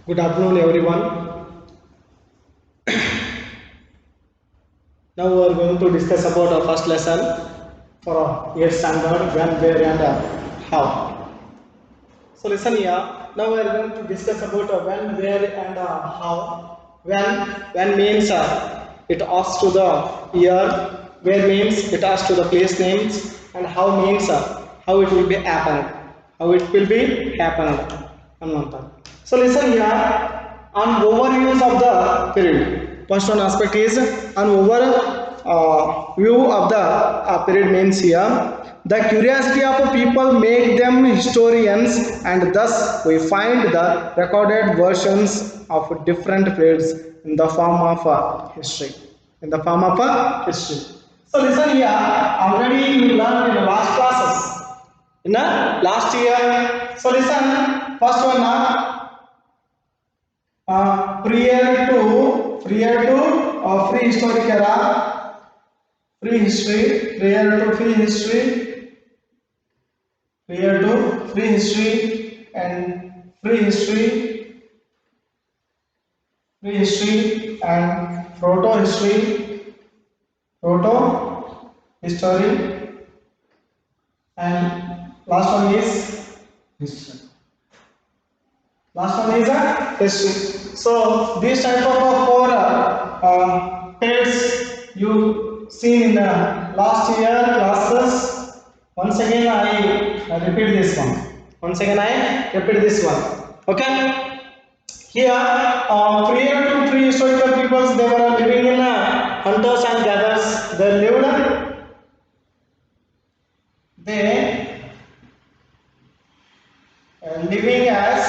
Good afternoon, everyone. Now we are going to discuss about our first lesson for year standard, when, where, and how. So listen here. Now we are going to discuss about when, where, and how. When means it asks to the year. Where means it asks to the place names, and how means how it will be happened. How it will be happened. ಅನ್ನುವಂಥ. So listen here. An overviews of the period. First one aspect is an overview of the period means here. The curiosity of people make them historians, and thus we find the recorded versions of different periods in the form of history. In the form of history. So listen here. Already you learned in the last classes. In the last year. So listen. First one. Prior to prehistoric era, prehistory, prior to prehistory, prior to prehistory, and prehistory, prehistory, and proto-history, proto-history, and last one is history. Last one is history. So these type of four periods you seen in the last year classes. Once again I repeat this one. Once again I repeat this one. Okay. Here, prior to prehistorical peoples, they were living in hunters and gatherers. They living as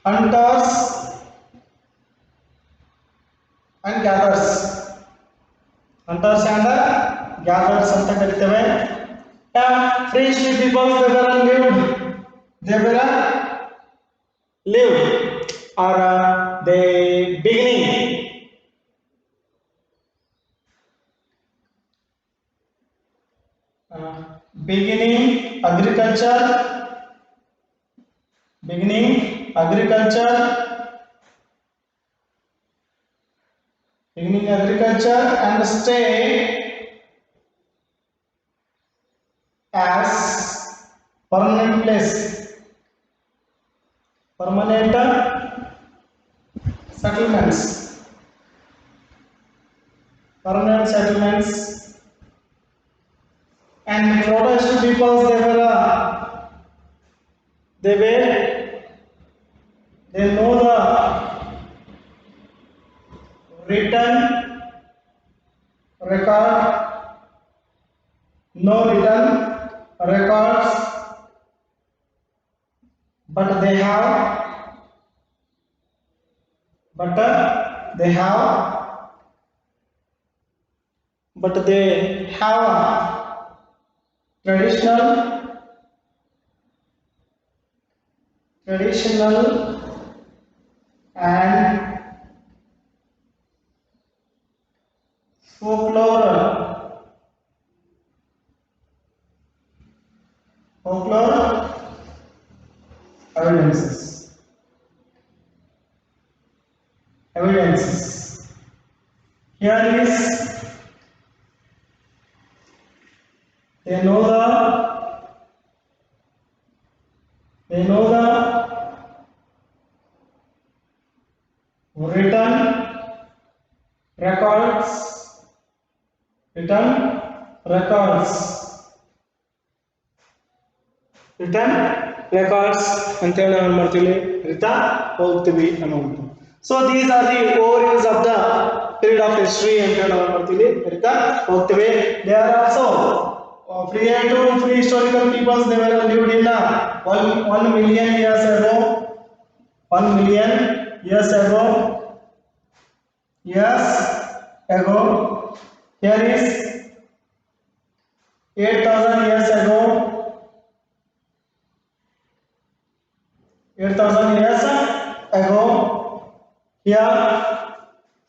hunters and gatherers. Hunters and gatherers ಅಂತ ಕರೀತೇವೆ. Free street people they were lived or they beginning agriculture and stay as permanent place, permanent settlements, and proto peoples they know the written record, no written records, but they have traditional and folklore evidences. Here is they know the written records ಅಂತ ಹೇಳಿ ಏನು ಮಾಡ್ತೀವಿ ರಿತಾ ಹೋಗ್ತೀವಿ ಅನ್ನೋದು. So these are the overviews of the period of history ಅಂತ ಹೇಳಿ ಏನು ಮಾಡ್ತೀವಿ ರಿತಾ ಹೋಗ್ತೀವಿ. They are also prior to prehistorical peoples they were lived in 1 million years ago. 1 million years ago. Here is 8,000 years ago. 8,000 years ago. Here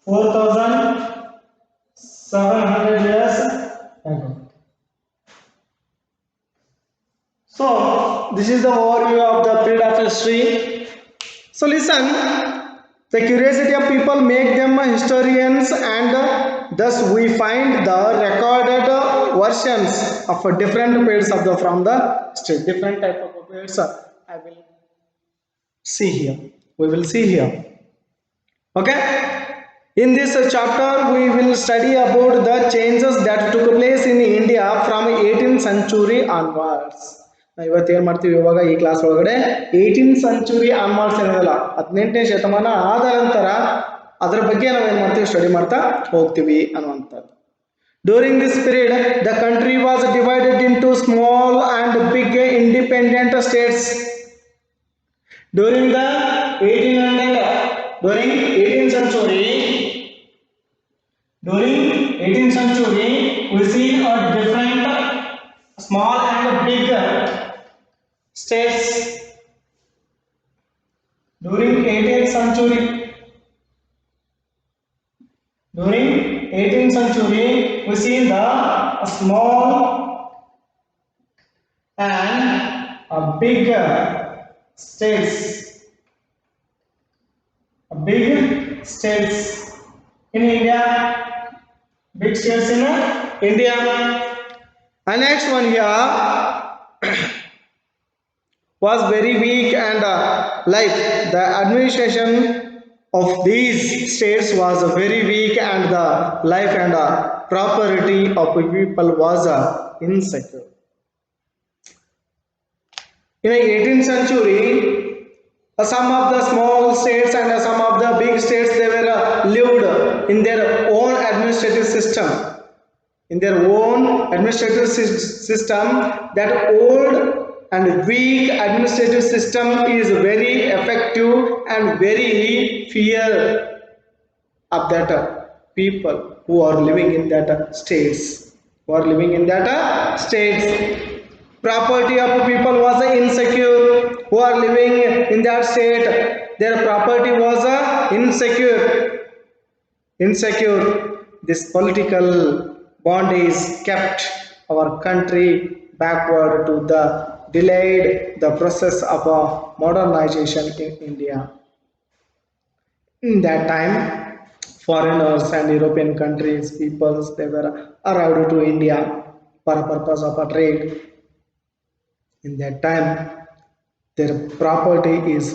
4,700 years ago. So this is the overview of the period of history. So listen, the curiosity of people make them historians, and thus we find the recorded versions of different periods of the from the state. Different type of periods. I will see here. We will see here. Okay. In this chapter, we will study about the changes that took place in India from 18th century onwards. ನಾವು ಇವತ್ತು ಏನು ಮಾಡ್ತೀವಿ ಇವಾಗ ಈ class ಒಳಗಡೆ 18th century onwards ಏನಿದೆಯಲ್ಲ 18ನೇ ಶತಮಾನ ಆದ ನಂತರ ಅದರ ಬಗ್ಗೆ ನಾವು ಏನು ಮಾಡ್ತೀವಿ ಸ್ಟಡಿ ಮಾಡ್ತಾ ಹೋಗ್ತೀವಿ ಅನ್ನುವಂಥದ್ದು. During this period, the country was divided into small and big independent states. During the 18th century, we see a different small and big states. During 18th century, we see the small and a big states. Big states in India. Big states in India. And next one here was very weak and like the administration of these states was very weak, and the life and property of people was insecure. In the 18th century, some of the small states and some of the big states, they were lived in their own administrative system. That old and weak administrative system is very effective and very fear of that people who are living in that states. Property of people was insecure. Who are living in that state, their property was insecure. This political bondage kept our country backward to the delayed the process of modernization in India. In that time, foreigners and European countries, peoples, they were arrived to India for a purpose of a trade. In that time, their property is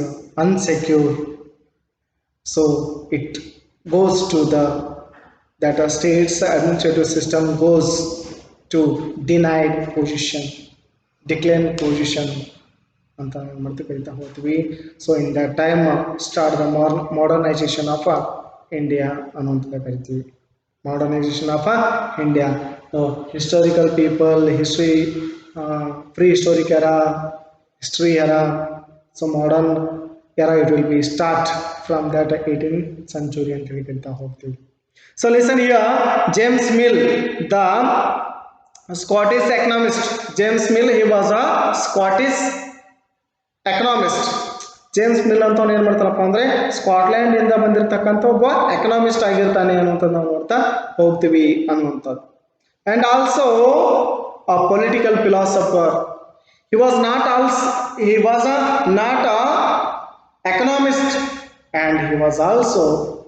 unsecure, so it goes to the that a state's administrative system goes to declined position ಅಂತ ಮಾಡ್ತಾ ಕರಿತಾ ಹೋಗ್ತೀವಿ. So in that time start the modernisation of India ಅನ್ನುವಂಥದ್ದು ಕರಿತೀವಿ. Modernisation of India. Historical people, history, prehistoric era, history era, so modern era, it will be start from that 18th century ಅಂತ ಹೇಳಿ ಕರಿತಾ ಹೋಗ್ತೀವಿ. So listen here, James Mill, the Scottish economist. James Mill, he was a Scottish economist. James mill ಅಂತ ಏನು ಮಾಡ್ತಾರಪ್ಪ ಅಂದರೆ Scotland ಇಂದ ಬಂದಿರತಕ್ಕಂಥ ಒಬ್ಬ ಎಕನಾಮಿಸ್ಟ್ ಆಗಿರ್ತಾನೆ ಅನ್ನುವಂಥದ್ದು ನಾವು ನೋಡ್ತಾ ಹೋಗ್ತೀವಿ ಅನ್ನುವಂಥದ್ದು. And also a political philosopher. He was not a economist, and he was also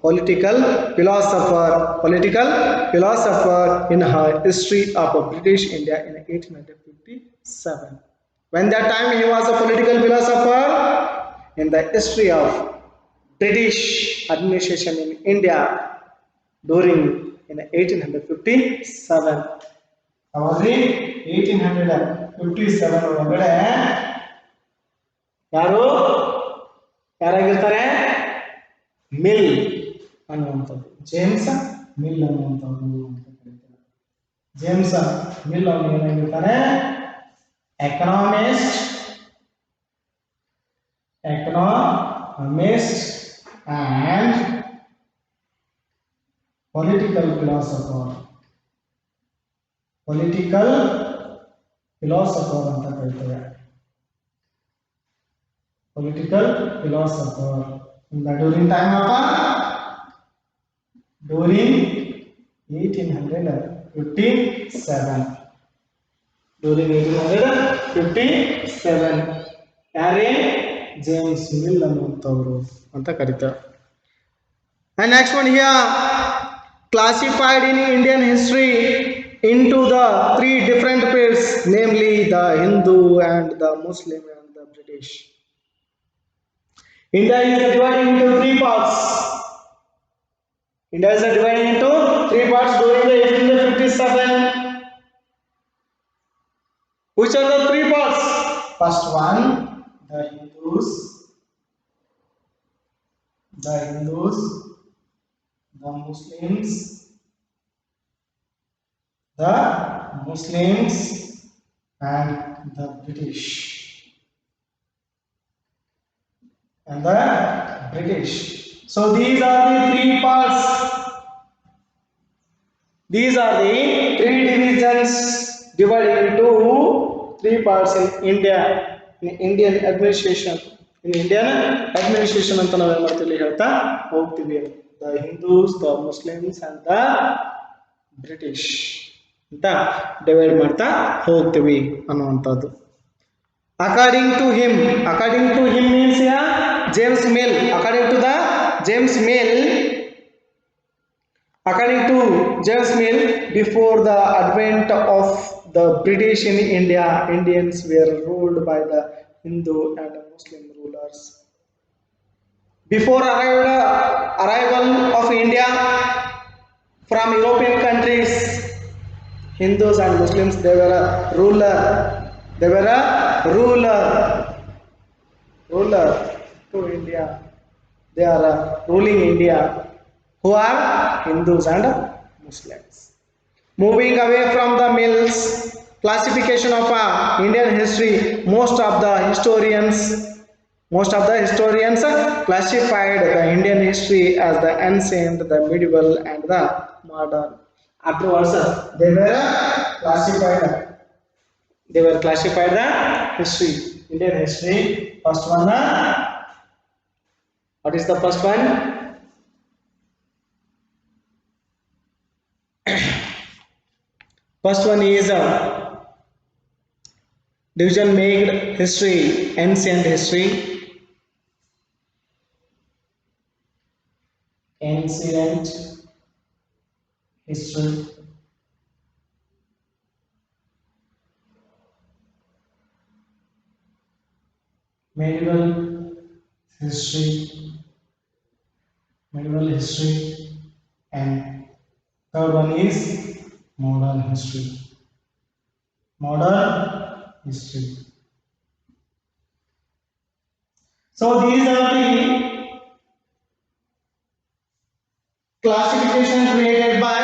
political philosopher in her history of British India in 1857. When that time he was a political philosopher in the history of British administration in India during in 1857. ಅವಾಗ್ರಿ 1857 ಒಳಗಡೆ ಯಾರಾಗಿರ್ತಾರೆ? Mill ಅನ್ನುವಂಥದ್ದು, James Mill ಅನ್ನುವಂಥದ್ದು ಅಂತ ಕರೀತಾರೆ. James Mill ಅವರು ಏನಾಗಿರ್ತಾರೆ? Economist and political philosopher ಅಂತ ಕರೀತಾರೆ. Political philosopher in the during 1857. During 1857, ಯಾರೇ ಜೇಮ್ಸ್ ಮಿಲ್ ಅನ್ನುವಂಥವ್ರು ಅಂತ ಕರೀತಾರೆ. And next one here, classified in Indian history into the three different periods, namely the Hindu and the Muslim and the British. India is divided into three parts. India is divided into three parts during the 1857. Which are the three parts? First one, the Hindus, the Muslims, and the British. So these are the three parts. These are the three divisions divided into three parts in India, in Indian administration. In Indian administration ಅಂತ ನಾವು ಏನು ಮಾಡ್ತೀವಿ ಹೇಳ್ತಾ ಹೋಗ್ತೀವಿ. The Hindus, the Muslims and the British ಅಂತ divide ಮಾಡ್ತಾ ಹೋಗ್ತೀವಿ ಅನ್ನುವಂಥದ್ದು. According to him means here James Mill. According to James Mill, before the advent of the British in India, Indians were ruled by the Hindu and Muslim rulers. Before arrival of India from European countries, Hindus and Muslims, they were a ruler to India. They are ruling India, who are Hindus and Muslims. Moving away from the Mill's classification of Indian history, most of the historians classified the Indian history as the ancient, the medieval and the modern. Afterwards, they were classified the history, Indian history. First one, what is the first one? First one is division made history, ancient history, medieval history, and third one is modern history. So these are the classification created by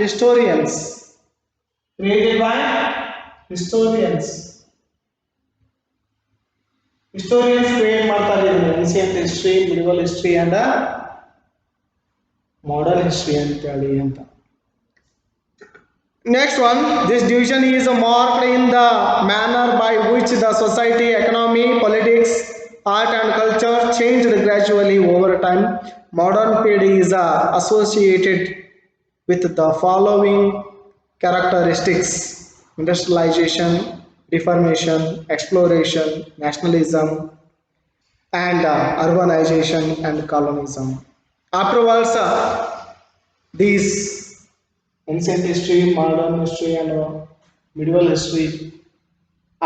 historians. Historians create ಮಾಡ್ತಾರೆ ancient history, medieval history and modern history ಅಂತ. Next one, this division is marked in the manner by which the society, economy, politics, art and culture changed gradually over time. Modern period is associated with the following characteristics: industrialization, reformation, exploration, nationalism, and urbanization and colonialism. Afterwards, these ancient history, modern history, and medieval history.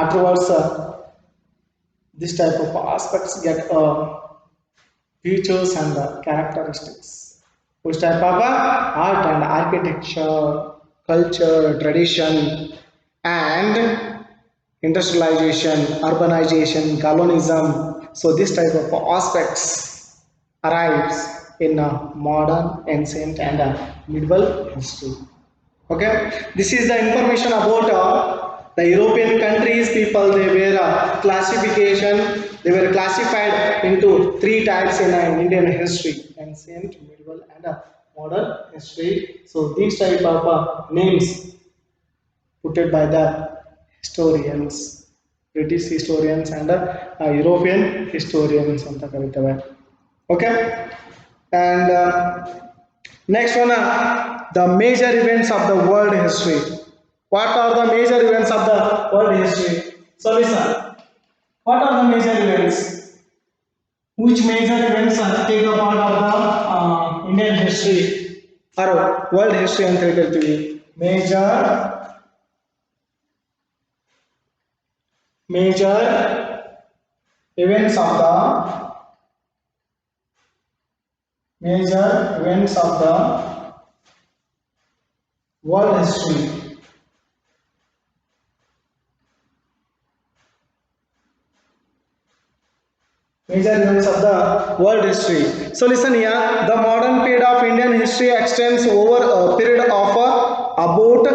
Afterwards, this type of aspects get features and characteristics. Which type of art and architecture, culture, tradition, and industrialization, urbanization, colonialism. So this type of aspects arrives in modern, ancient, and medieval history. Okay, this is the information about the European countries. People, they were classified into three types in Indian history: ancient, medieval, and modern history. So these type of names put by the historians, British historians and European historians ಅಂತ ಕರೀತೇವೆ. Okay, and next one, the major events of the world history. What are the major events of the world history? So listen, what are the major events? Which major events take a part of the Indian history or world history ಅಂತ ಹೇಳ್ತೀವಿ. Major events of the world history. Major events of the world history. So listen here, the modern period of Indian history extends over a period of about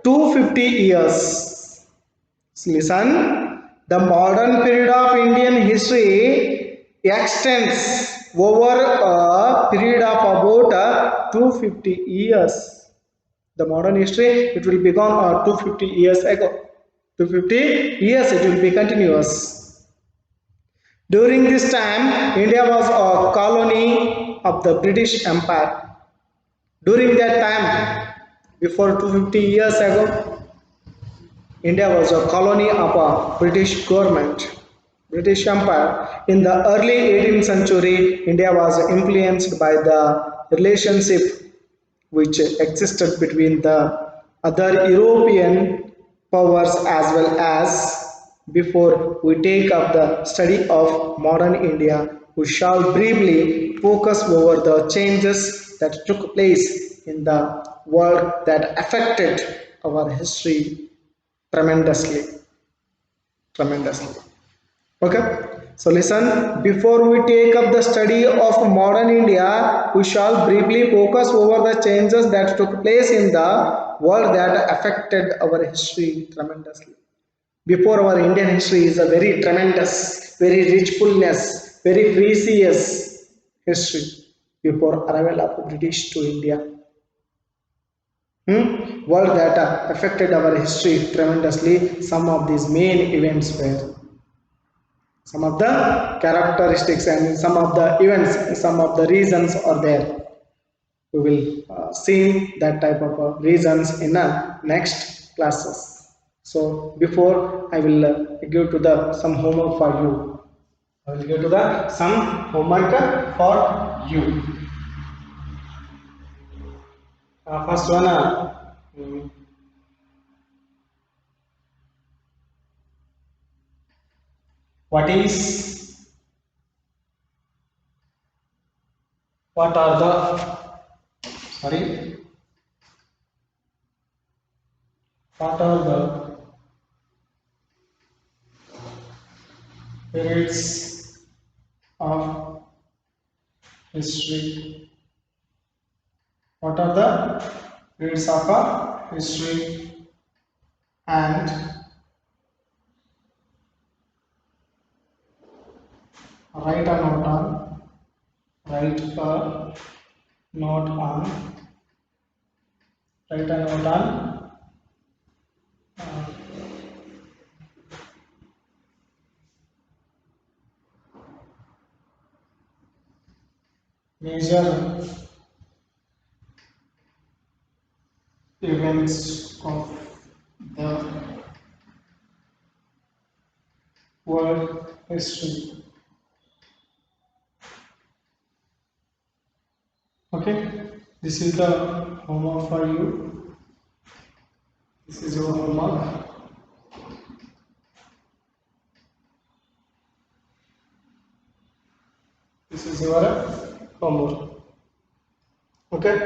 250 years. So listen, the modern period of Indian history extends over a period of about 250 years. The modern history, it will be gone 250 years ago. 250 years it will be continuous. During this time, India was a colony of the British Empire. During that time, before 250 years ago, India was a colony of a British government, British Empire. In the early 18th century, India was influenced by the relationship which existed between the other European powers as well as. Before we take up the study of modern India, we shall briefly focus over the changes that took place in the world that affected our history tremendously. Okay, so listen, before we take up the study of modern India, we shall briefly focus over the changes that took place in the world that affected our history tremendously. Before, our Indian history is a very tremendous, very rich fullness, very precious history before arrival of British to India. World that affected our history tremendously. Some of these main events were, some of the characteristics and some of the events, some of the reasons are there. We will see that type of reasons in next classes. So before I will give to the some homework for you. I will give to the some homework for you. First one, what are the what are the periods of history? What are the periods of history and write a note on major events of the world history. Okay, this is the homework for you. This is your homework. This is your homework. Okay.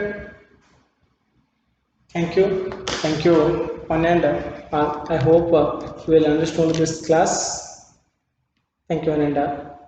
Thank you, Ananda. I hope you will understand this class. Thank you, Ananda.